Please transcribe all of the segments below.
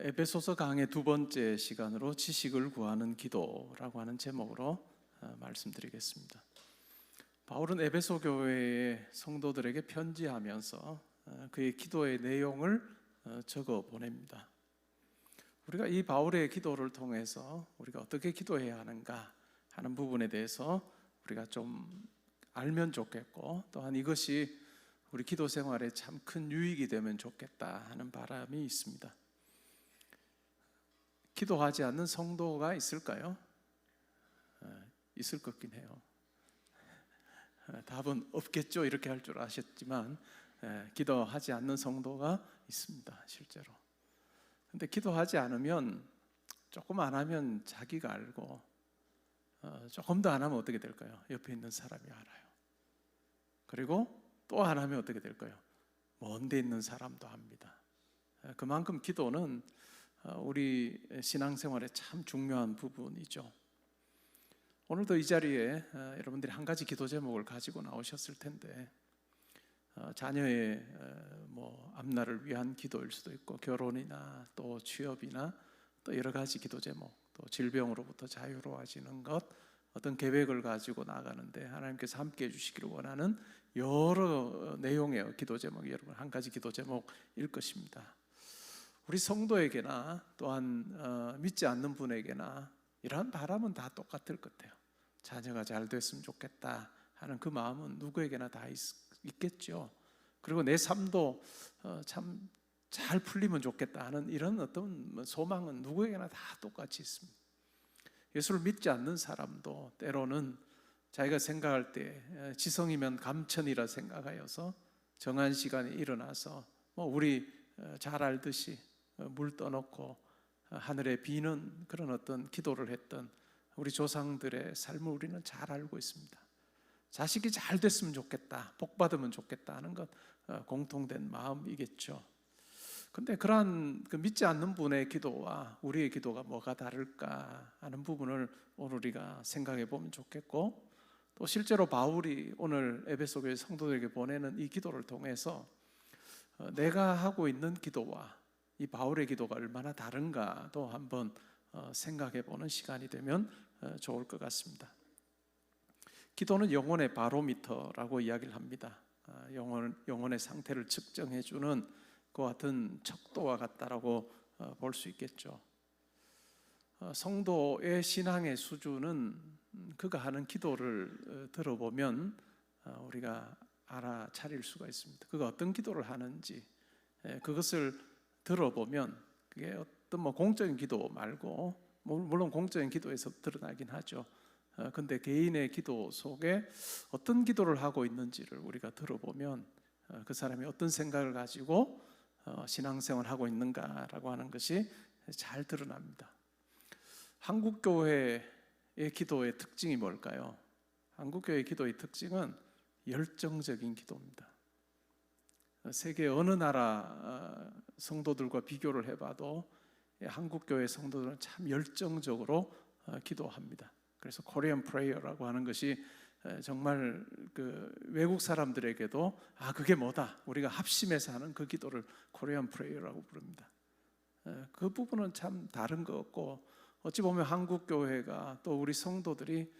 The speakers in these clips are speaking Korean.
에베소서 강의 두 번째 시간으로 지식을 구하는 기도라고 하는 제목으로 말씀드리겠습니다. 바울은 에베소 교회의 성도들에게 편지하면서 그의 기도의 내용을 적어 보냅니다. 우리가 이 바울의 기도를 통해서 우리가 어떻게 기도해야 하는가 하는 부분에 대해서 우리가 좀 알면 좋겠고, 또한 이것이 우리 기도 생활에 참 큰 유익이 되면 좋겠다 하는 바람이 있습니다. 기도하지 않는 성도가 있을까요? 있을 것 같긴 해요. 답은 없겠죠 이렇게 할 줄 아셨지만 기도하지 않는 성도가 있습니다, 실제로. 근데 기도하지 않으면, 조금 안 하면 자기가 알고, 조금 더 안 하면 어떻게 될까요? 옆에 있는 사람이 알아요. 그리고 또 안 하면 어떻게 될까요? 먼 데 있는 사람도 합니다. 그만큼 기도는 우리 신앙생활에 참 중요한 부분이죠. 오늘도 이 자리에 여러분들이 한 가지 기도 제목을 가지고 나오셨을 텐데, 자녀의 앞날을 위한 기도일 수도 있고, 결혼이나 또 취업이나 또 여러 가지 기도 제목, 또 질병으로부터 자유로워지는 것, 어떤 계획을 가지고 나가는데 하나님께서 함께 해주시기를 원하는 여러 내용의 기도 제목이 여러분 한 가지 기도 제목일 것입니다. 우리 성도에게나 또한 믿지 않는 분에게나 이러한 바람은 다 똑같을 것 같아요. 자녀가 잘 됐으면 좋겠다 하는 그 마음은 누구에게나 다 있겠죠. 그리고 내 삶도 참 잘 풀리면 좋겠다 하는 이런 어떤 소망은 누구에게나 다 똑같이 있습니다. 예수를 믿지 않는 사람도 때로는 자기가 생각할 때 지성이면 감천이라 생각하여서 정한 시간에 일어나서 우리 잘 알듯이 물 떠놓고 하늘에 비는 그런 어떤 기도를 했던 우리 조상들의 삶을 우리는 잘 알고 있습니다. 자식이 잘 됐으면 좋겠다, 복 받으면 좋겠다 하는 것 공통된 마음이겠죠. 근데 그러한 믿지 않는 분의 기도와 우리의 기도가 뭐가 다를까 하는 부분을 오늘 우리가 생각해 보면 좋겠고, 또 실제로 바울이 오늘 에베소 교회 성도들에게 보내는 이 기도를 통해서 내가 하고 있는 기도와 이 바울의 기도가 얼마나 다른가도 한번 생각해 보는 시간이 되면 좋을 것 같습니다. 기도는 영혼의 바로미터라고 이야기를 합니다. 영혼의 상태를 측정해 주는 그와 같은 척도와 같다라고 볼 수 있겠죠. 성도의 신앙의 수준은 그가 하는 기도를 들어보면 우리가 알아차릴 수가 있습니다. 그가 어떤 기도를 하는지 그것을 들어보면, 그게 어떤 공적인 기도 말고, 물론 공적인 기도에서 드러나긴 하죠. 근데 개인의 기도 속에 어떤 기도를 하고 있는지를 우리가 들어보면 그 사람이 어떤 생각을 가지고 신앙생활을 하고 있는가라고 하는 것이 잘 드러납니다. 한국교회의 기도의 특징이 뭘까요? 한국교회의 기도의 특징은 열정적인 기도입니다. 세계 어느 나라 성도들과 비교를 해봐도 한국교회 성도들은 참 열정적으로 기도합니다. 그래서 코리안 프레이어라고 하는 것이 정말 외국 사람들에게도 그게 뭐다, 우리가 합심해서 하는 그 기도를 코리안 프레이어라고 부릅니다. 그 부분은 참 다른 것 같고, 어찌 보면 한국교회가 또 우리 성도들이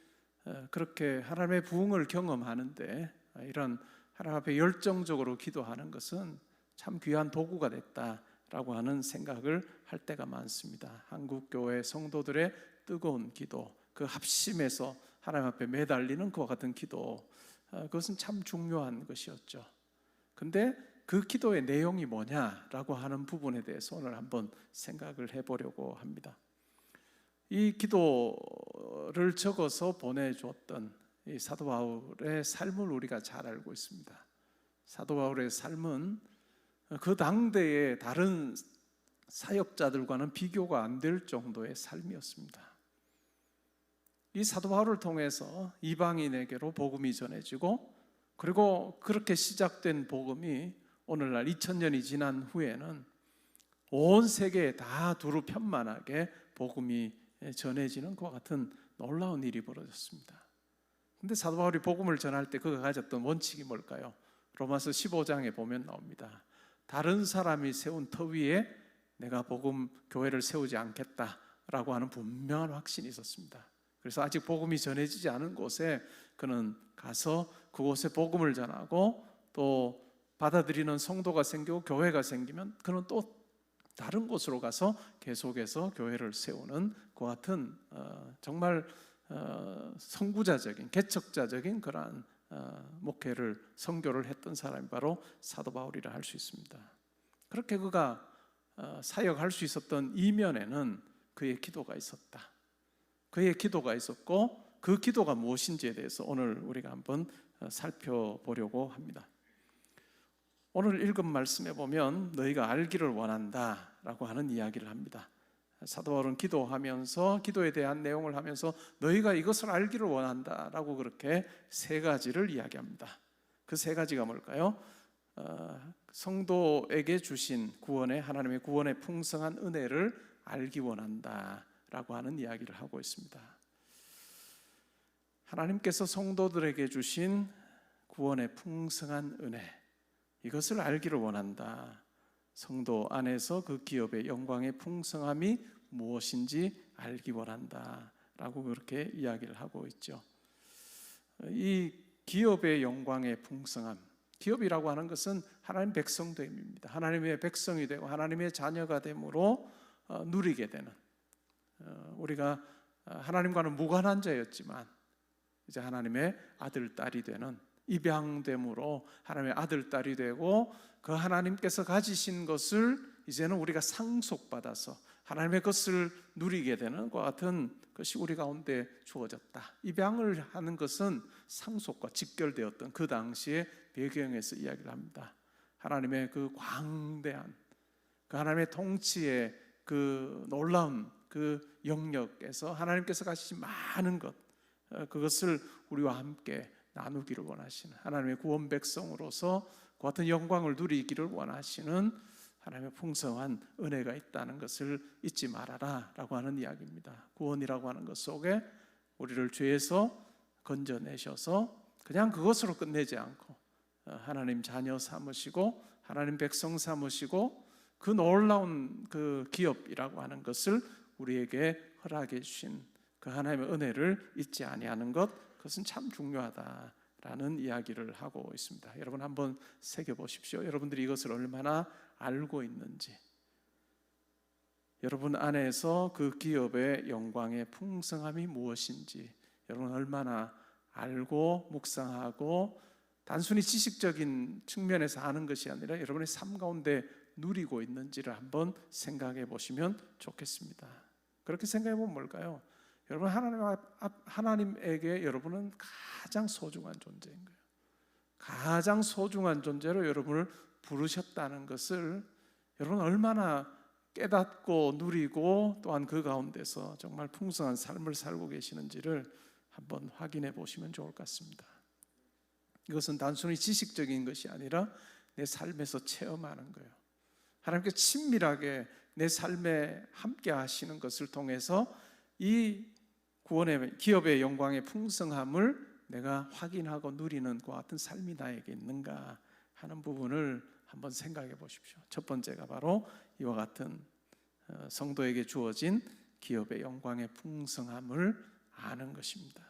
그렇게 하나님의 부흥을 경험하는데 이런 하나님 앞에 열정적으로 기도하는 것은 참 귀한 도구가 됐다라고 하는 생각을 할 때가 많습니다. 한국교회 성도들의 뜨거운 기도, 그 합심해서 하나님 앞에 매달리는 그와 같은 기도, 그것은 참 중요한 것이었죠. 근데 그 기도의 내용이 뭐냐라고 하는 부분에 대해서 오늘 한번 생각을 해보려고 합니다. 이 기도를 적어서 보내줬던 이 사도 바울의 삶을 우리가 잘 알고 있습니다. 사도 바울의 삶은 그 당대의 다른 사역자들과는 비교가 안 될 정도의 삶이었습니다. 이 사도 바울을 통해서 이방인에게로 복음이 전해지고, 그리고 그렇게 시작된 복음이 오늘날 2000년이 지난 후에는 온 세계에 다 두루 편만하게 복음이 전해지는 그와 같은 놀라운 일이 벌어졌습니다. 근데 사도 바울이 복음을 전할 때 그가 가졌던 원칙이 뭘까요? 로마서 15장에 보면 나옵니다. 다른 사람이 세운 터 위에 내가 복음 교회를 세우지 않겠다라고 하는 분명한 확신이 있었습니다. 그래서 아직 복음이 전해지지 않은 곳에 그는 가서 그곳에 복음을 전하고 또 받아들이는 성도가 생기고 교회가 생기면 그는 또 다른 곳으로 가서 계속해서 교회를 세우는 그 같은 정말 선구자적인 개척자적인 그러한 목회를 선교를 했던 사람이 바로 사도 바울이라 할 수 있습니다. 그렇게 그가 사역할 수 있었던 이면에는 그의 기도가 있었다. 그의 기도가 있었고 그 기도가 무엇인지에 대해서 오늘 우리가 한번 살펴보려고 합니다. 오늘 읽은 말씀에 보면 너희가 알기를 원한다라고 하는 이야기를 합니다. 사도 바울은 기도하면서 기도에 대한 내용을 하면서 너희가 이것을 알기를 원한다라고 그렇게 세 가지를 이야기합니다. 그 세 가지가 뭘까요? 성도에게 주신 구원의 하나님의 구원의 풍성한 은혜를 알기 원한다라고 하는 이야기를 하고 있습니다. 하나님께서 성도들에게 주신 구원의 풍성한 은혜, 이것을 알기를 원한다. 성도 안에서 그 기업의 영광의 풍성함이 무엇인지 알기 원한다라고 그렇게 이야기를 하고 있죠. 이 기업의 영광의 풍성함, 기업이라고 하는 것은 하나님 백성됨입니다. 하나님의 백성이 되고 하나님의 자녀가 됨으로 누리게 되는, 우리가 하나님과는 무관한 자였지만 이제 하나님의 아들, 딸이 되는, 입양됨으로 하나님의 아들, 딸이 되고 그 하나님께서 가지신 것을 이제는 우리가 상속받아서 하나님의 것을 누리게 되는 것 같은 것이 우리 가운데 주어졌다. 입양을 하는 것은 상속과 직결되었던 그 당시의 배경에서 이야기를 합니다. 하나님의 그 광대한 그 하나님의 통치의 그 놀라운 그 영역에서 하나님께서 가지신 많은 것, 그것을 우리와 함께 나누기를 원하시는 하나님의 구원 백성으로서 그 같은 영광을 누리기를 원하시는 하나님의 풍성한 은혜가 있다는 것을 잊지 말아라 라고 하는 이야기입니다. 구원이라고 하는 것 속에 우리를 죄에서 건져내셔서 그냥 그것으로 끝내지 않고 하나님 자녀 삼으시고 하나님 백성 삼으시고 그 놀라운 그 기업이라고 하는 것을 우리에게 허락해 주신 그 하나님의 은혜를 잊지 아니하는 것, 그것은 참 중요하다라는 이야기를 하고 있습니다. 여러분 한번 새겨보십시오. 여러분들이 이것을 얼마나 알고 있는지, 여러분 안에서 그 기업의 영광의 풍성함이 무엇인지 여러분 얼마나 알고 묵상하고 단순히 지식적인 측면에서 아는 것이 아니라 여러분의 삶 가운데 누리고 있는지를 한번 생각해 보시면 좋겠습니다. 그렇게 생각해 보면 뭘까요? 여러분 하나님에게 여러분은 가장 소중한 존재인 거예요. 가장 소중한 존재로 여러분을 부르셨다는 것을 여러분 얼마나 깨닫고 누리고 또한 그 가운데서 정말 풍성한 삶을 살고 계시는지를 한번 확인해 보시면 좋을 것 같습니다. 이것은 단순히 지식적인 것이 아니라 내 삶에서 체험하는 거예요. 하나님께 친밀하게 내 삶에 함께 하시는 것을 통해서 이 구원의 기업의 영광의 풍성함을 내가 확인하고 누리는 것 같은 삶이 나에게 있는가 하는 부분을 한번 생각해 보십시오. 첫 번째가 바로 이와 같은 성도에게 주어진 기업의 영광의 풍성함을 아는 것입니다.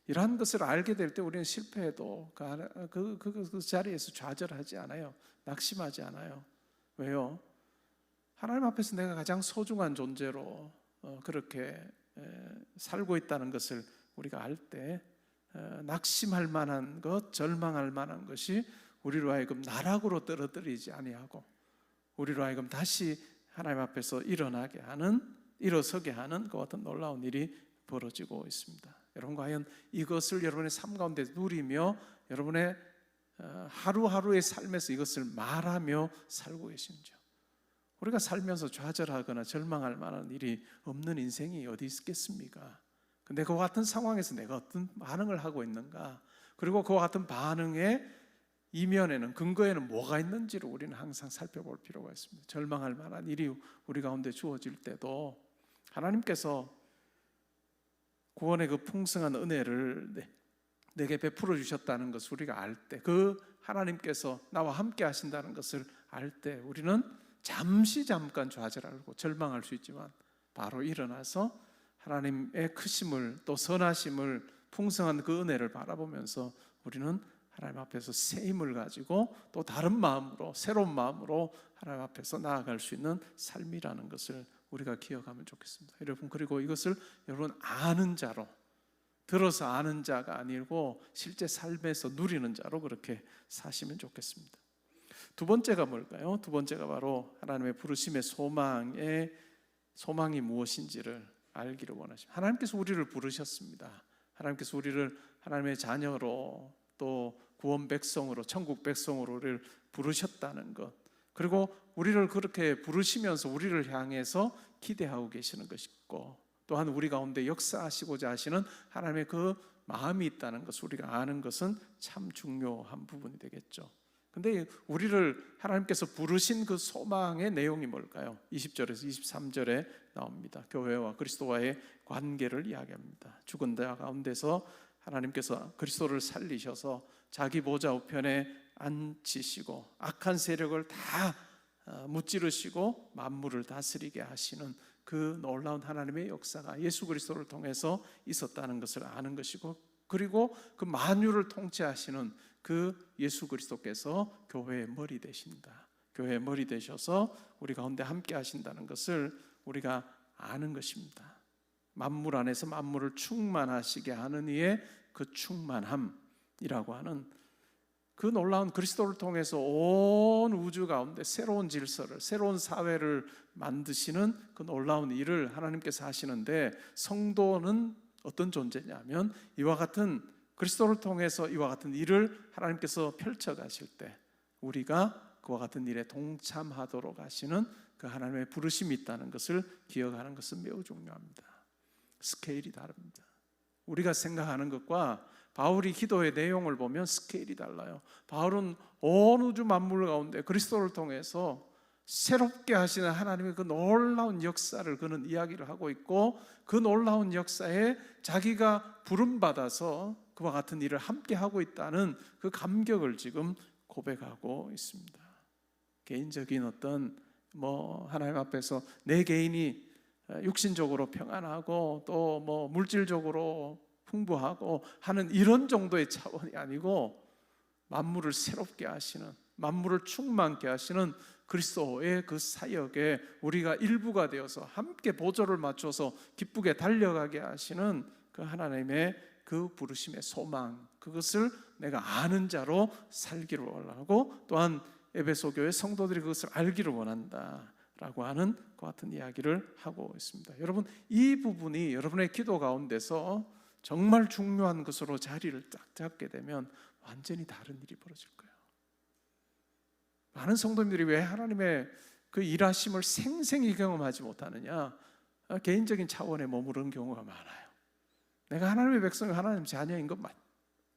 이러한 것을 알게 될 때 우리는 실패해도 그 자리에서 좌절하지 않아요. 낙심하지 않아요. 왜요? 하나님 앞에서 내가 가장 소중한 존재로 그렇게 살고 있다는 것을 우리가 알 때 낙심할 만한 것, 절망할 만한 것이 우리로 하여금 나락으로 떨어뜨리지 아니하고 우리로 하여금 다시 하나님 앞에서 일어서게 하는 그 같은 놀라운 일이 벌어지고 있습니다. 여러분 과연 이것을 여러분의 삶 가운데 누리며 여러분의 하루하루의 삶에서 이것을 말하며 살고 계신지요? 우리가 살면서 좌절하거나 절망할 만한 일이 없는 인생이 어디 있겠습니까? 근데 그와 같은 상황에서 내가 어떤 반응을 하고 있는가, 그리고 그와 같은 반응의 이면에는, 근거에는 뭐가 있는지를 우리는 항상 살펴볼 필요가 있습니다. 절망할 만한 일이 우리 가운데 주어질 때도 하나님께서 구원의 그 풍성한 은혜를 내게 베풀어 주셨다는 것을 우리가 알 때, 그 하나님께서 나와 함께 하신다는 것을 알 때 우리는 잠깐 좌절하고 절망할 수 있지만 바로 일어나서 하나님의 크심을, 또 선하심을, 풍성한 그 은혜를 바라보면서 우리는 하나님 앞에서 새 힘을 가지고 또 다른 마음으로, 새로운 마음으로 하나님 앞에서 나아갈 수 있는 삶이라는 것을 우리가 기억하면 좋겠습니다. 여러분, 그리고 이것을 여러분 아는 자로, 들어서 아는 자가 아니고 실제 삶에서 누리는 자로 그렇게 사시면 좋겠습니다. 두 번째가 뭘까요? 두 번째가 바로 하나님의 부르심의 소망이 무엇인지를 알기를 원하십니다. 하나님께서 우리를 부르셨습니다. 하나님께서 우리를 하나님의 자녀로, 또 구원 백성으로, 천국 백성으로 우리를 부르셨다는 것, 그리고 우리를 그렇게 부르시면서 우리를 향해서 기대하고 계시는 것이고, 또한 우리 가운데 역사하시고자 하시는 하나님의 그 마음이 있다는 것을 우리가 아는 것은 참 중요한 부분이 되겠죠. 근데 우리를 하나님께서 부르신 그 소망의 내용이 뭘까요? 20절에서 23절에 나옵니다. 교회와 그리스도와의 관계를 이야기합니다. 죽은 자 가운데서 하나님께서 그리스도를 살리셔서 자기 보좌 우편에 앉히시고 악한 세력을 다 무찌르시고 만물을 다스리게 하시는 그 놀라운 하나님의 역사가 예수 그리스도를 통해서 있었다는 것을 아는 것이고, 그리고 그 만유를 통치하시는 그 예수 그리스도께서 교회의 머리 되신다. 교회의 머리 되셔서 우리 가운데 함께 하신다는 것을 우리가 아는 것입니다. 만물 안에서 만물을 충만하시게 하는 이의 그 충만함이라고 하는 그 놀라운 그리스도를 통해서 온 우주 가운데 새로운 질서를, 새로운 사회를 만드시는 그 놀라운 일을 하나님께서 하시는데, 성도는 어떤 존재냐면 이와 같은 그리스도를 통해서 이와 같은 일을 하나님께서 펼쳐가실 때 우리가 그와 같은 일에 동참하도록 하시는 그 하나님의 부르심이 있다는 것을 기억하는 것은 매우 중요합니다. 스케일이 다릅니다. 우리가 생각하는 것과 바울이 기도의 내용을 보면 스케일이 달라요. 바울은 온 우주 만물 가운데 그리스도를 통해서 새롭게 하시는 하나님의 그 놀라운 역사를 그는 이야기를 하고 있고, 그 놀라운 역사에 자기가 부름받아서 그와 같은 일을 함께 하고 있다는 그 감격을 지금 고백하고 있습니다. 개인적인 어떤 하나님 앞에서 내 개인이 육신적으로 평안하고 또 물질적으로 풍부하고 하는 이런 정도의 차원이 아니고, 만물을 새롭게 하시는, 만물을 충만케 하시는 그리스도의 그 사역에 우리가 일부가 되어서 함께 보조를 맞춰서 기쁘게 달려가게 하시는 그 하나님의 그 부르심의 소망, 그것을 내가 아는 자로 살기를 원하고, 또한 에베소 교회 성도들이 그것을 알기를 원한다라고 하는 그 같은 이야기를 하고 있습니다. 여러분, 이 부분이 여러분의 기도 가운데서 정말 중요한 것으로 자리를 딱 잡게 되면 완전히 다른 일이 벌어질 거예요. 많은 성도님들이 왜 하나님의 그 일하심을 생생히 경험하지 못하느냐? 개인적인 차원에 머무르는 경우가 많아요. 내가 하나님의 백성이 하나님 자녀인 것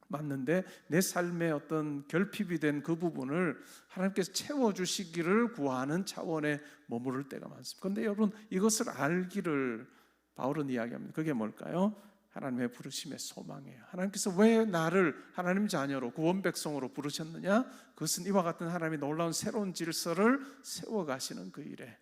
맞는데 내 삶의 어떤 결핍이 된 그 부분을 하나님께서 채워주시기를 구하는 차원에 머무를 때가 많습니다. 그런데 여러분, 이것을 알기를 바울은 이야기합니다. 그게 뭘까요? 하나님의 부르심의 소망이에요. 하나님께서 왜 나를 하나님 자녀로, 구원 백성으로 부르셨느냐? 그것은 이와 같은 하나님의 놀라운 새로운 질서를 세워가시는 그 일에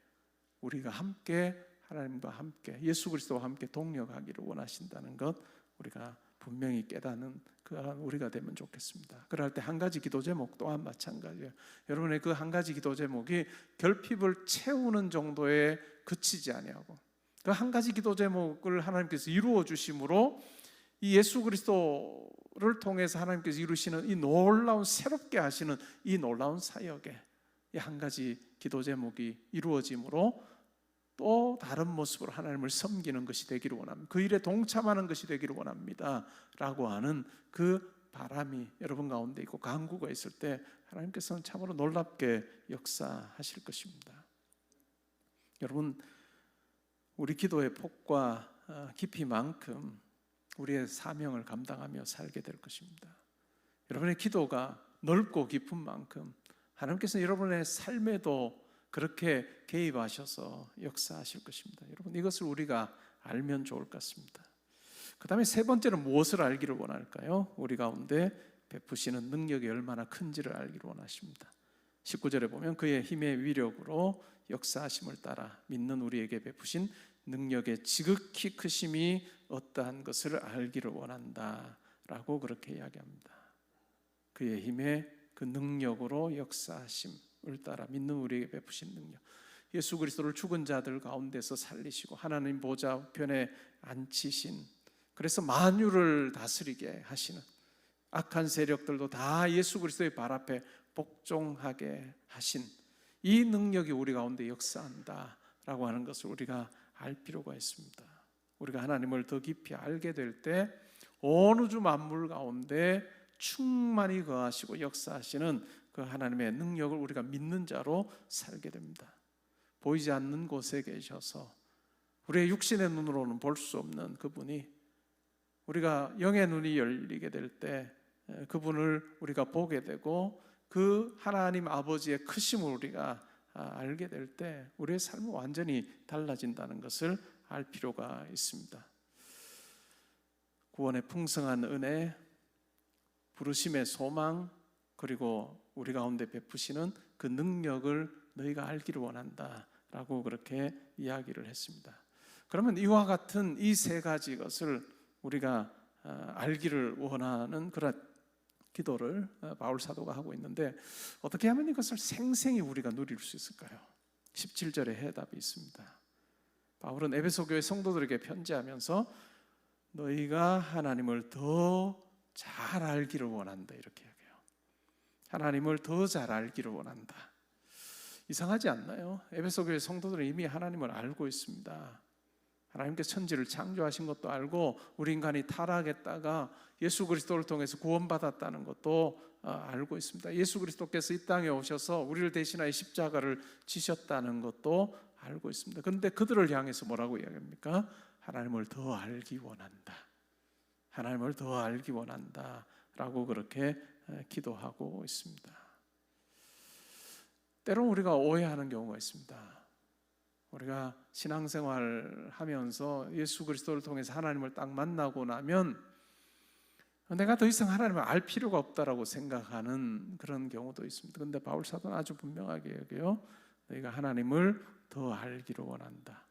우리가 함께, 하나님과 함께, 예수 그리스도와 함께 동력하기를 원하신다는 것, 우리가 분명히 깨닫는 그런 우리가 되면 좋겠습니다. 그럴 때 한 가지 기도 제목 또한 마찬가지예요. 여러분의 그 한 가지 기도 제목이 결핍을 채우는 정도에 그치지 아니하고, 그 한 가지 기도 제목을 하나님께서 이루어 주심으로 이 예수 그리스도를 통해서 하나님께서 이루시는 이 놀라운, 새롭게 하시는 이 놀라운 사역에 이 한 가지 기도 제목이 이루어짐으로 또 다른 모습으로 하나님을 섬기는 것이 되기를 원합니다. 그 일에 동참하는 것이 되기를 원합니다 라고 하는 그 바람이 여러분 가운데 있고 간구가 있을 때 하나님께서는 참으로 놀랍게 역사하실 것입니다. 여러분, 우리 기도의 폭과 깊이만큼 우리의 사명을 감당하며 살게 될 것입니다. 여러분의 기도가 넓고 깊은 만큼 하나님께서 여러분의 삶에도 그렇게 개입하셔서 역사하실 것입니다. 여러분, 이것을 우리가 알면 좋을 것 같습니다. 그 다음에 세 번째는 무엇을 알기를 원할까요? 우리 가운데 베푸시는 능력이 얼마나 큰지를 알기를 원하십니다. 19절에 보면 그의 힘의 위력으로 역사하심을 따라 믿는 우리에게 베푸신 능력의 지극히 크심이 어떠한 것을 알기를 원한다 라고 그렇게 이야기합니다. 그의 힘에 그 능력으로 역사하심을 따라 믿는 우리에게 베푸신 능력, 예수 그리스도를 죽은 자들 가운데서 살리시고 하나님 보좌 우편에 앉히신, 그래서 만유를 다스리게 하시는, 악한 세력들도 다 예수 그리스도의 발 앞에 복종하게 하신 이 능력이 우리 가운데 역사한다라고 하는 것을 우리가 알 필요가 있습니다. 우리가 하나님을 더 깊이 알게 될 때 온 우주 만물 가운데 충만히 거하시고 역사하시는 그 하나님의 능력을 우리가 믿는 자로 살게 됩니다. 보이지 않는 곳에 계셔서 우리의 육신의 눈으로는 볼 수 없는 그분이, 우리가 영의 눈이 열리게 될 때 그분을 우리가 보게 되고 그 하나님 아버지의 크심을 우리가 알게 될 때 우리의 삶은 완전히 달라진다는 것을 알 필요가 있습니다. 구원의 풍성한 은혜, 부르심의 소망, 그리고 우리 가운데 베푸시는 그 능력을 너희가 알기를 원한다 라고 그렇게 이야기를 했습니다. 그러면 이와 같은 이 세 가지 것을 우리가 알기를 원하는 그런 기도를 바울 사도가 하고 있는데, 어떻게 하면 이것을 생생히 우리가 누릴 수 있을까요? 17절에 해답이 있습니다. 바울은 에베소 교회 성도들에게 편지하면서 너희가 하나님을 더 잘 알기를 원한다 이렇게 얘기해요. 하나님을 더 잘 알기를 원한다. 이상하지 않나요? 에베소 교회 성도들은 이미 하나님을 알고 있습니다. 하나님께서 천지를 창조하신 것도 알고 우리 인간이 타락했다가 예수 그리스도를 통해서 구원받았다는 것도 알고 있습니다. 예수 그리스도께서 이 땅에 오셔서 우리를 대신하여 십자가를 지셨다는 것도 알고 있습니다. 그런데 그들을 향해서 뭐라고 이야기합니까? 하나님을 더 알기 원한다. 하나님을 더 알기 원한다 라고 그렇게 기도하고 있습니다. 때로는 우리가 오해하는 경우가 있습니다. 우리가 신앙생활 하면서 예수 그리스도를 통해서 하나님을 딱 만나고 나면 내가 더 이상 하나님을 알 필요가 없다라고 생각하는 그런 경우도 있습니다. 그런데 바울 사도는 아주 분명하게 얘기해요. 너희가 하나님을 더 알기를 원한다.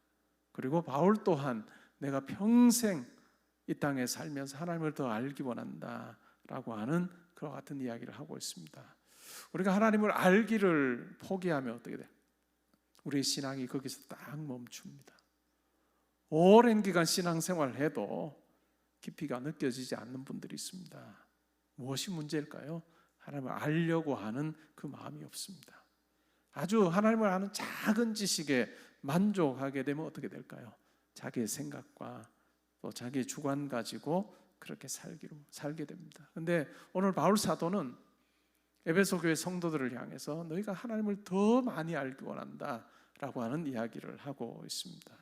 그리고 바울 또한 내가 평생 이 땅에 살면서 하나님을 더 알기 원한다 라고 하는 그와 같은 이야기를 하고 있습니다. 우리가 하나님을 알기를 포기하면 어떻게 돼요? 우리의 신앙이 거기서 딱 멈춥니다. 오랜 기간 신앙생활을 해도 깊이가 느껴지지 않는 분들이 있습니다. 무엇이 문제일까요? 하나님을 알려고 하는 그 마음이 없습니다. 아주 하나님을 아는 작은 지식에 만족하게 되면 어떻게 될까요? 자기의 생각과 또 자기의 주관 가지고 그렇게 살게 됩니다. 그런데 오늘 바울 사도는 에베소 교회 성도들을 향해서 너희가 하나님을 더 많이 알기 원한다 라고 하는 이야기를 하고 있습니다.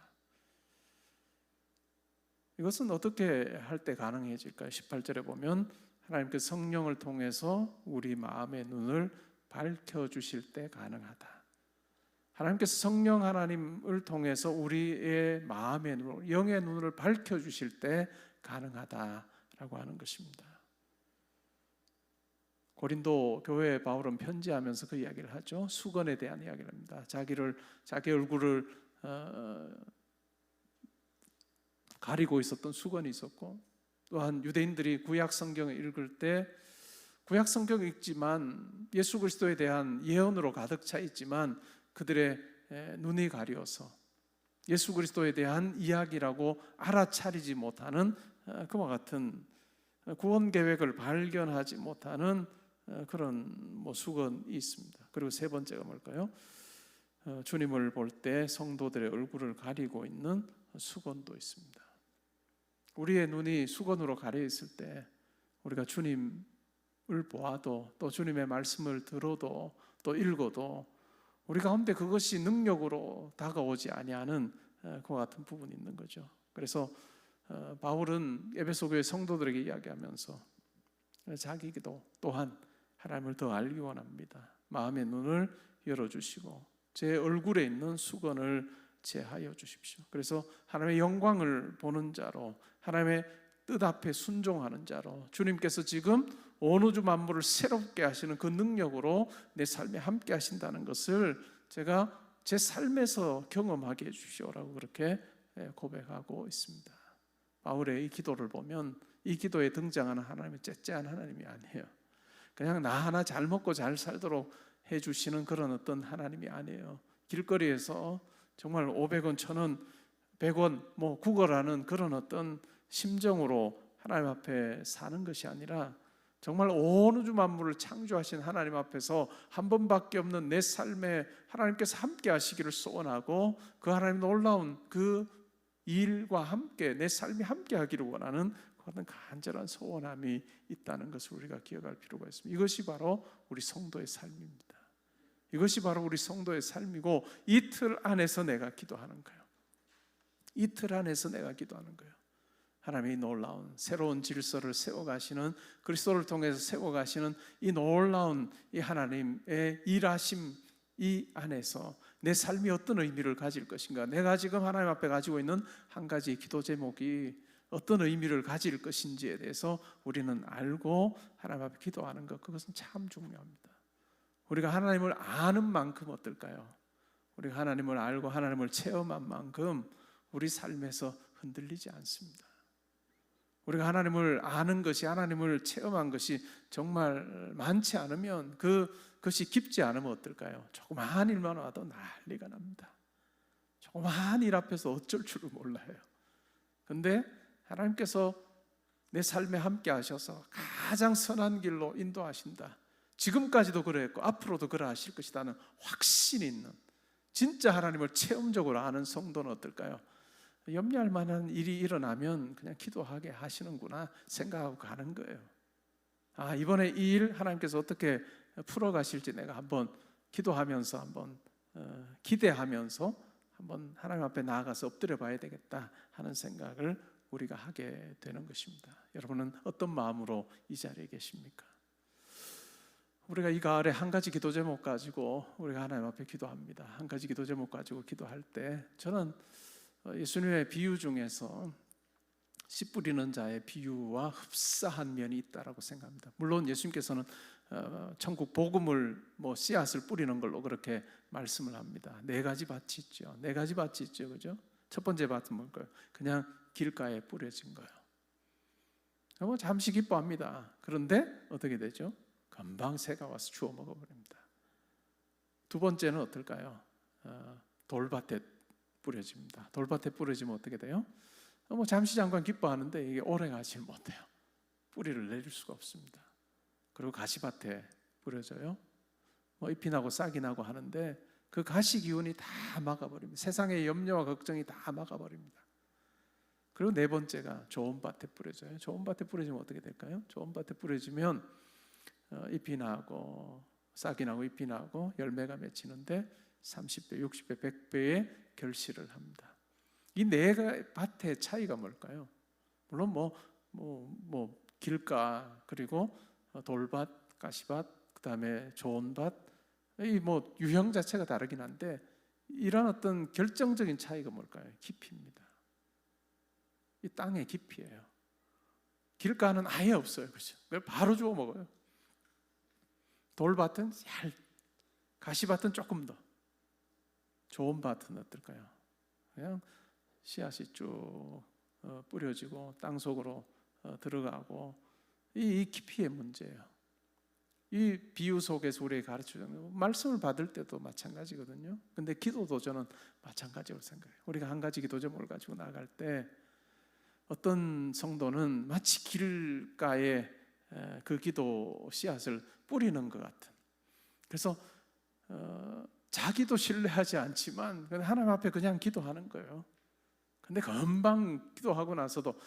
이것은 어떻게 할 때 가능해질까요? 18절에 보면 하나님께서 성령을 통해서 우리 마음의 눈을 밝혀주실 때 가능하다. 하나님께서 성령 하나님을 통해서 우리의 마음의 눈, 영의 눈을 밝혀주실 때 가능하다라고 하는 것입니다. 고린도 교회에 바울은 편지하면서 그 이야기를 하죠. 수건에 대한 이야기를 합니다. 자기 얼굴을 가리고 있었던 수건이 있었고, 또한 유대인들이 구약 성경을 읽을 때 구약 성경을 읽지만 예수 그리스도에 대한 예언으로 가득 차 있지만 그들의 눈이 가려서 예수 그리스도에 대한 이야기라고 알아차리지 못하는 그와 같은 구원 계획을 발견하지 못하는 그런 수건이 있습니다. 그리고 세 번째가 뭘까요? 주님을 볼 때 성도들의 얼굴을 가리고 있는 수건도 있습니다. 우리의 눈이 수건으로 가려 있을 때 우리가 주님을 보아도 또 주님의 말씀을 들어도 또 읽어도 우리 가운데 그것이 능력으로 다가오지 아니하는 그와 같은 부분이 있는 거죠. 그래서 바울은 에베소 교회 성도들에게 이야기하면서 자기도 또한 하나님을 더 알기 원합니다. 마음의 눈을 열어주시고 제 얼굴에 있는 수건을 제하여 주십시오. 그래서 하나님의 영광을 보는 자로, 하나님의 뜻 앞에 순종하는 자로, 주님께서 지금 온 우주 만물을 새롭게 하시는 그 능력으로 내 삶에 함께 하신다는 것을 제가 제 삶에서 경험하게 해주시오라고 그렇게 고백하고 있습니다. 바울의 이 기도를 보면 이 기도에 등장하는 하나님은 째째한 하나님이 아니에요. 그냥 나 하나 잘 먹고 잘 살도록 해주시는 그런 어떤 하나님이 아니에요. 길거리에서 정말 500원, 1000원, 100원 뭐 구걸하는 그런 어떤 심정으로 하나님 앞에 사는 것이 아니라 정말 온 우주 만물을 창조하신 하나님 앞에서 한 번밖에 없는 내 삶에 하나님께서 함께 하시기를 소원하고 그 하나님 놀라운 그 일과 함께 내 삶이 함께 하기를 원하는 그런 간절한 소원함이 있다는 것을 우리가 기억할 필요가 있습니다. 이것이 바로 우리 성도의 삶입니다. 이것이 바로 우리 성도의 삶이고 이틀 안에서 내가 기도하는 거예요. 이틀 안에서 내가 기도하는 거예요. 하나님이 놀라운 새로운 질서를 세워가시는, 그리스도를 통해서 세워가시는 이 놀라운 이 하나님의 일하심 이 안에서 내 삶이 어떤 의미를 가질 것인가, 내가 지금 하나님 앞에 가지고 있는 한 가지 기도 제목이 어떤 의미를 가질 것인지에 대해서 우리는 알고 하나님 앞에 기도하는 것, 그것은 참 중요합니다. 우리가 하나님을 아는 만큼 어떨까요? 우리가 하나님을 알고 하나님을 체험한 만큼 우리 삶에서 흔들리지 않습니다. 우리가 하나님을 아는 것이, 하나님을 체험한 것이 정말 많지 않으면, 그것이 깊지 않으면 어떨까요? 조그마한 일만 와도 난리가 납니다. 조그마한 일 앞에서 어쩔 줄을 몰라요. 그런데 하나님께서 내 삶에 함께 하셔서 가장 선한 길로 인도하신다, 지금까지도 그랬고 앞으로도 그러하실 것이라는 확신이 있는, 진짜 하나님을 체험적으로 아는 성도는 어떨까요? 염려할 만한 일이 일어나면 그냥 기도하게 하시는구나 생각하고 가는 거예요. 아, 이번에 이 일 하나님께서 어떻게 풀어가실지 내가 한번 기도하면서 한번 기대하면서 한번 하나님 앞에 나아가서 엎드려 봐야 되겠다 하는 생각을 우리가 하게 되는 것입니다. 여러분은 어떤 마음으로 이 자리에 계십니까? 우리가 이 가을에 한 가지 기도 제목 가지고 우리가 하나님 앞에 기도합니다. 한 가지 기도 제목 가지고 기도할 때 저는 예수님의 비유 중에서 씨 뿌리는 자의 비유와 흡사한 면이 있다라고 생각합니다. 물론 예수님께서는 천국 복음을 씨앗을 뿌리는 걸로 그렇게 말씀을 합니다. 네 가지 밭이 있죠. 네 가지 밭이 있죠, 그죠? 첫 번째 밭은 뭘까요? 그냥 길가에 뿌려진 거예요. 잠시 기뻐합니다. 그런데 어떻게 되죠? 금방 새가 와서 주워 먹어버립니다. 두 번째는 어떨까요? 돌밭에 뿌려집니다. 돌밭에 뿌려지면 어떻게 돼요? 잠시 잠깐 기뻐하는데 이게 오래 가지 못해요. 뿌리를 내릴 수가 없습니다. 그리고 가시밭에 뿌려져요. 잎이 나고 싹이 나고 하는데 그 가시 기운이 다 막아버립니다. 세상의 염려와 걱정이 다 막아버립니다. 그리고 네 번째가 좋은 밭에 뿌려져요. 좋은 밭에 뿌려지면 어떻게 될까요? 좋은 밭에 뿌려지면 잎이 나고 싹이 나고 잎이 나고 열매가 맺히는데 30배, 60배, 100배의 결실을 합니다. 이 네 밭의 차이가 뭘까요? 물론 길가, 그리고 돌밭, 가시밭, 그다음에 좋은 밭, 이 유형 자체가 다르긴 한데 이런 어떤 결정적인 차이가 뭘까요? 깊이입니다. 이 땅의 깊이예요. 길가는 아예 없어요, 그렇죠? 그걸 바로 주워 먹어요. 돌밭은 가시밭은 조금 더, 좋은 밭은 어떨까요? 그냥 씨앗이 쭉 뿌려지고 땅 속으로 들어가고, 이 깊이의 문제예요. 이 비유 속에서 우리에게 가르쳐주는 말씀을 받을 때도 마찬가지거든요. 근데 기도도 저는 마찬가지로 생각해요. 우리가 한 가지 기도 제목을 가지고 나갈 때 어떤 성도는 마치 길가에 그 기도 씨앗을 뿌리는 것 같은, 그래서 자기도 신뢰하지 않지만 하나님 앞에 그냥 기도하는 거예요. 근데 금방 기도하고 나서도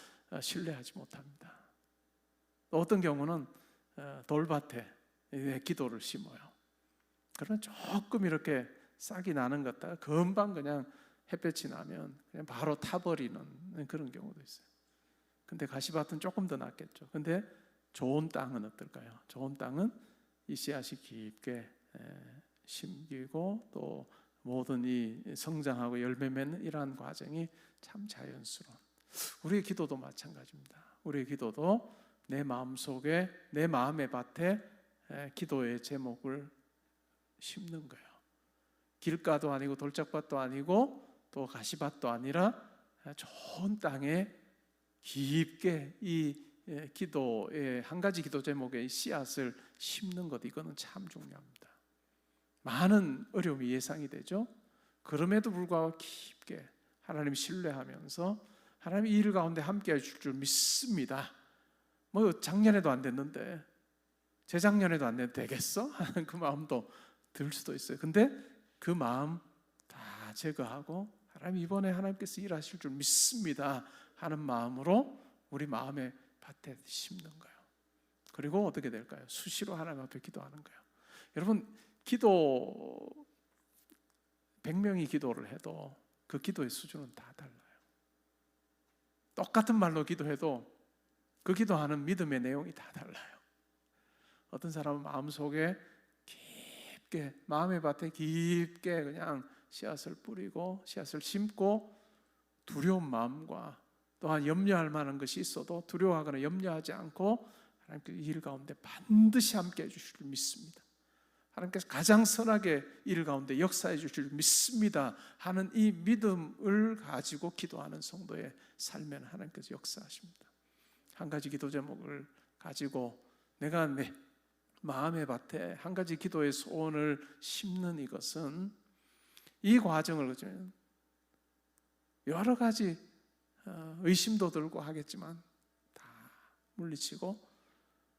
신뢰하지 못합니다. 또 어떤 경우는 돌밭에 기도를 심어요. 그러면 조금 이렇게 싹이 나는 것 같다가 금방 그냥 햇볕이 나면 그냥 바로 타버리는 그런 경우도 있어요. 근데 가시밭은 조금 더 낫겠죠. 근데 좋은 땅은 어떨까요? 좋은 땅은 이 씨앗이 깊게 심기고 또 모든 이 성장하고 열매 맺는 이러한 과정이 참 자연스러운, 우리의 기도도 마찬가지입니다. 우리의 기도도 내 마음속에, 내 마음의 밭에 기도의 제목을 심는 거예요. 길가도 아니고 돌짝밭도 아니고 또 가시밭도 아니라 좋은 땅에 깊게 이 기도의 한 가지 기도 제목의 씨앗을 심는 것, 이거는 참 중요합니다. 많은 어려움이 예상이 되죠. 그럼에도 불구하고 깊게 하나님 신뢰하면서 하나님이 이 일 가운데 함께 해줄 줄 믿습니다. 뭐 작년에도 안 됐는데 재작년에도 안 됐는데 되겠어? 하는 그 마음도 들 수도 있어요. 근데 그 마음 다 제거하고 하나님 이번에 하나님께서 일하실 줄 믿습니다 하는 마음으로 우리 마음의 밭에 심는 거예요. 그리고 어떻게 될까요? 수시로 하나님 앞에 기도하는 거예요. 여러분, 기도 100명이 기도를 해도 그 기도의 수준은 다 달라요. 똑같은 말로 기도해도 그 기도하는 믿음의 내용이 다 달라요. 어떤 사람은 마음속에 깊게, 마음의 밭에 깊게 그냥 씨앗을 뿌리고 씨앗을 심고 두려운 마음과 또한 염려할 만한 것이 있어도 두려워하거나 염려하지 않고 하나님께서 이 일 가운데 반드시 함께 해주실 줄 믿습니다. 하나님께서 가장 선하게 일 가운데 역사해 주실 줄 믿습니다 하는 이 믿음을 가지고 기도하는 성도의 삶에는 하나님께서 역사하십니다. 한 가지 기도 제목을 가지고 내가 내 마음의 밭에 한 가지 기도의 소원을 심는 이것은 이 과정을 거치면 여러 가지 의심도 들고 하겠지만 다 물리치고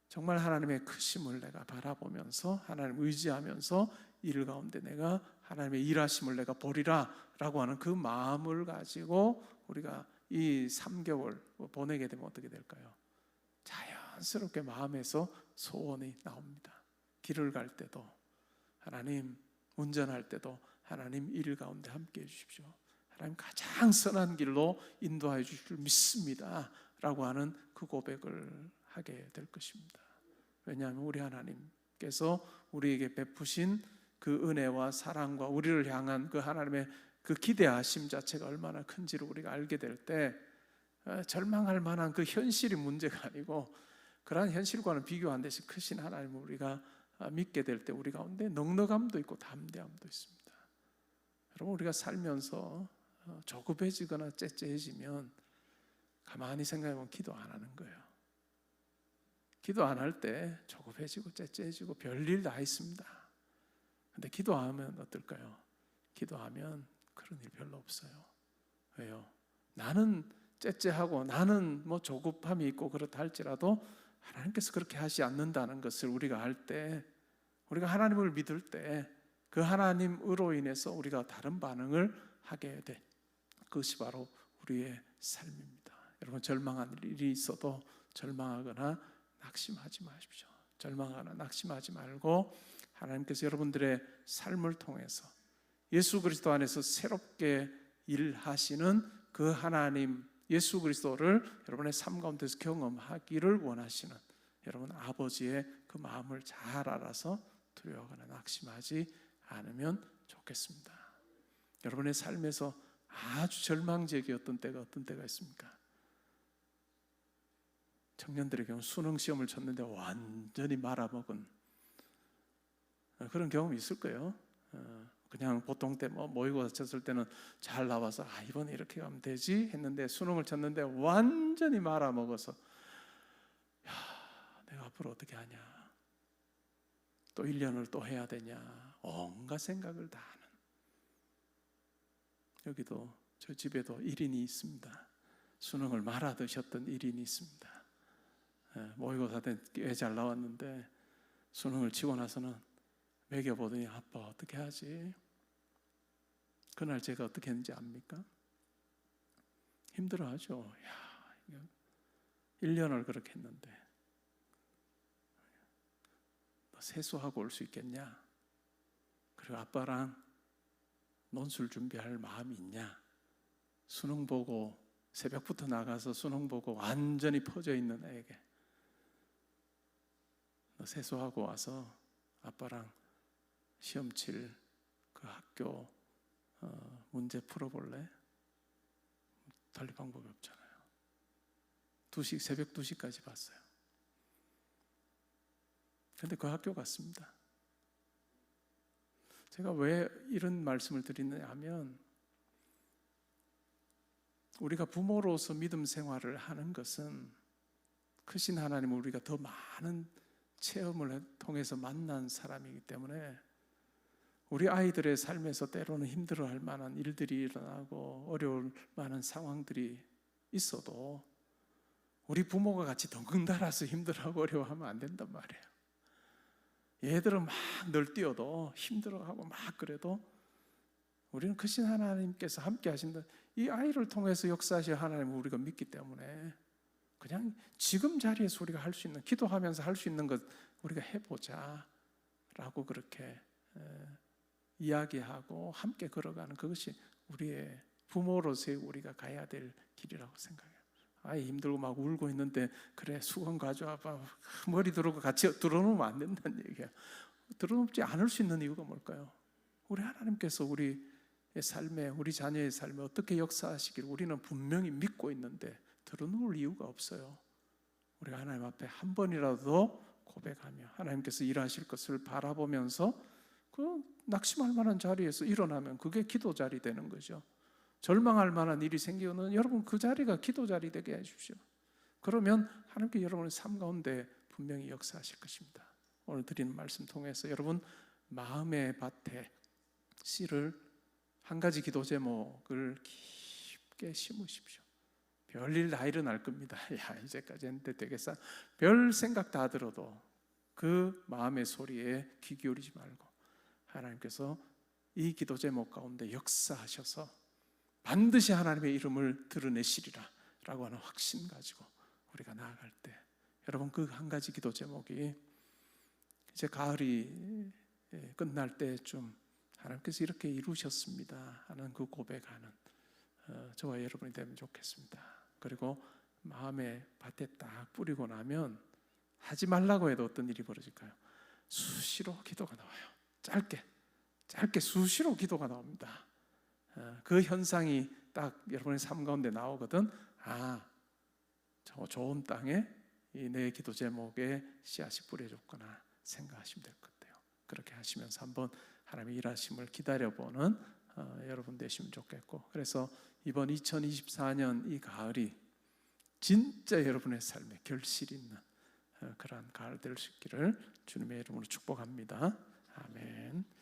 정말 하나님의 크심을 내가 바라보면서 하나님 의지하면서 일 가운데 내가 하나님의 일하심을 내가 보리라 라고 하는 그 마음을 가지고 우리가 이 3개월 보내게 되면 어떻게 될까요? 자연스럽게 마음에서 소원이 나옵니다. 길을 갈 때도 하나님, 운전할 때도 하나님 일 가운데 함께 해주십시오. 하나님 가장 선한 길로 인도하여 주실 줄 믿습니다 라고 하는 그 고백을 하게 될 것입니다. 왜냐하면 우리 하나님께서 우리에게 베푸신 그 은혜와 사랑과 우리를 향한 그 하나님의 그 기대하심 자체가 얼마나 큰지를 우리가 알게 될 때 절망할 만한 그 현실이 문제가 아니고 그러한 현실과는 비교 안 되신 크신 하나님을 우리가 믿게 될 때 우리 가운데 넉넉함도 있고 담대함도 있습니다. 여러분, 우리가 살면서 조급해지거나 째째해지면 가만히 생각해보면 기도 안 하는 거예요. 기도 안 할 때 조급해지고 째째해지고 별일 다 있습니다. 근데 기도하면 어떨까요? 기도하면 그런 일 별로 없어요. 왜요? 나는 째째하고 나는 뭐 조급함이 있고 그렇다 할지라도 하나님께서 그렇게 하지 않는다는 것을 우리가 알 때, 우리가 하나님을 믿을 때 그 하나님으로 인해서 우리가 다른 반응을 하게 돼. 그것이 바로 우리의 삶입니다. 여러분, 절망한 일이 있어도 절망하거나 낙심하지 마십시오. 절망하거나 낙심하지 말고 하나님께서 여러분들의 삶을 통해서 예수 그리스도 안에서 새롭게 일하시는 그 하나님 예수 그리스도를 여러분의 삶 가운데서 경험하기를 원하시는 여러분 아버지의 그 마음을 잘 알아서 두려워하거나 낙심하지 않으면 좋겠습니다. 여러분의 삶에서 아주 절망적이었던 때가 어떤 때가 있습니까? 청년들의 경우 수능 시험을 쳤는데 완전히 말아먹은 그런 경험이 있을 거예요. 그냥 보통 때 모의고사 쳤을 때는 잘 나와서 이번에 이렇게 가면 되지 했는데 수능을 쳤는데 완전히 말아먹어서 내가 앞으로 어떻게 하냐, 또 1년을 또 해야 되냐, 온갖 생각을 다 하는. 여기도 저 집에도 1인이 있습니다. 수능을 말아드셨던 1인이 있습니다. 모의고사 때 꽤 잘 나왔는데 수능을 치고 나서는 매겨보더니 아빠 어떻게 하지? 그날 제가 어떻게 했는지 압니까? 힘들어하죠. 1년을 그렇게 했는데 너 세수하고 올 수 있겠냐? 그리고 아빠랑 논술 준비할 마음이 있냐? 수능 보고 새벽부터 나가서 수능 보고 완전히 퍼져 있는 애에게 너 세수하고 와서 아빠랑 시험 칠 그 학교 문제 풀어볼래? 달리 방법이 없잖아요. 새벽 2시까지 봤어요. 근데 그 학교 갔습니다. 제가 왜 이런 말씀을 드리느냐 하면, 우리가 부모로서 믿음 생활을 하는 것은 크신 하나님을 우리가 더 많은 체험을 통해서 만난 사람이기 때문에 우리 아이들의 삶에서 때로는 힘들어할 만한 일들이 일어나고 어려울 만한 상황들이 있어도 우리 부모가 같이 덩달아서 힘들어하고 어려워하면 안 된단 말이에요. 얘들은 막 널뛰어도 힘들어하고 막 그래도 우리는 크신 하나님께서 함께 하신다. 이 아이를 통해서 역사하실 하나님을 우리가 믿기 때문에 그냥 지금 자리에서 우리가 할 수 있는, 기도하면서 할 수 있는 것 우리가 해보자 라고 그렇게 이야기하고 함께 걸어가는, 그것이 우리의 부모로서의 우리가 가야 될 길이라고 생각해요. 아이 힘들고 막 울고 있는데 그래 수건 가져와봐, 머리 들어오고 같이 들어놓으면 안 된다는 얘기야. 들어놓지 않을 수 있는 이유가 뭘까요? 우리 하나님께서 우리의 삶에, 우리 자녀의 삶에 어떻게 역사하시기를 우리는 분명히 믿고 있는데 들어놓을 이유가 없어요. 우리가 하나님 앞에 한 번이라도 고백하며 하나님께서 일하실 것을 바라보면서 그 낙심할 만한 자리에서 일어나면 그게 기도 자리 되는 거죠. 절망할 만한 일이 생기면 여러분 그 자리가 기도 자리 되게 해주십시오. 그러면 하나님께 여러분의 삶 가운데 분명히 역사하실 것입니다. 오늘 드리는 말씀 통해서 여러분 마음의 밭에 씨를 한 가지 기도 제목을 깊게 심으십시오. 별일 다 일어날 겁니다. 야 이제까지 했는데 되겠어? 별 생각 다 들어도 그 마음의 소리에 귀 기울이지 말고 하나님께서 이 기도 제목 가운데 역사하셔서 반드시 하나님의 이름을 드러내시리라 라고 하는 확신 가지고 우리가 나아갈 때 여러분 그 한 가지 기도 제목이 이제 가을이 끝날 때쯤 하나님께서 이렇게 이루셨습니다 하는 그 고백하는 저와 여러분이 되면 좋겠습니다. 그리고 마음의 밭에 딱 뿌리고 나면 하지 말라고 해도 어떤 일이 벌어질까요? 수시로 기도가 나와요. 짧게 수시로 기도가 나옵니다. 그 현상이 딱 여러분의 삶 가운데 나오거든. 저 좋은 땅에 이 내 기도 제목에 씨앗이 뿌려졌구나 생각하시면 될 것 같아요. 그렇게 하시면서 한번 하나님의 일하심을 기다려보는 여러분 되시면 좋겠고, 그래서 이번 2024년 이 가을이 진짜 여러분의 삶에 결실 있는 그러한 가을 될 수 있기를 주님의 이름으로 축복합니다. 아멘.